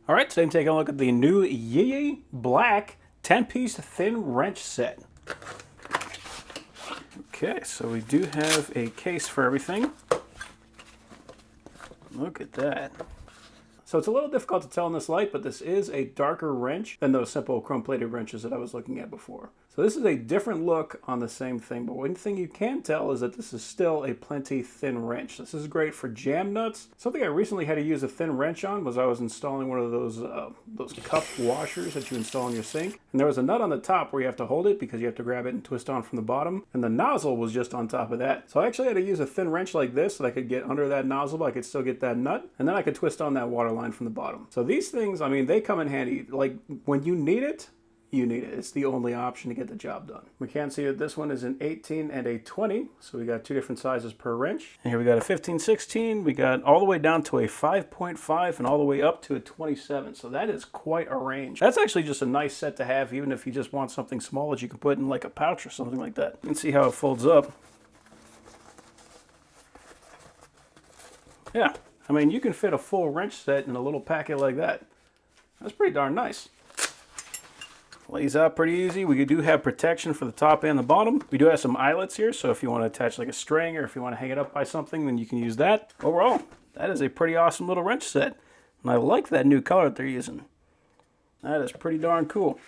All right, today I'm taking a look at the new YIYEIE Black 10-piece thin wrench set. Okay, so we do have a case for everything. Look at that. So it's a little difficult to tell in this light, but this is a darker wrench than those simple chrome-plated wrenches that I was looking at before. So this is a different look on the same thing, but one thing you can tell is that this is still a plenty thin wrench. This is great for jam nuts. Something I recently had to use a thin wrench on was I was installing one of those cup washers that you install in your sink. And there was a nut on the top where you have to hold it because you have to grab it and twist on from the bottom. And the nozzle was just on top of that. So I actually had to use a thin wrench like this so that I could get under that nozzle, but I could still get that nut. And then I could twist on that water line from the bottom. So these things, I mean, they come in handy. Like when you need it, you need it. It's the only option to get the job done. We can see that this one is an 18 and a 20. So we got two different sizes per wrench. And here we got a 15-16. We got all the way down to a 5.5 and all the way up to a 27. So that is quite a range. That's actually just a nice set to have, even if you just want something small that you can put in like a pouch or something like that. You can see how it folds up. Yeah, I mean, you can fit a full wrench set in a little packet like that. That's pretty darn nice. Lays out pretty easy. We do have protection for the top and the bottom. We do have some eyelets here, so if you want to attach like a string or if you want to hang it up by something, then you can use that. Overall, that is a pretty awesome little wrench set. And I like that new color that they're using. That is pretty darn cool.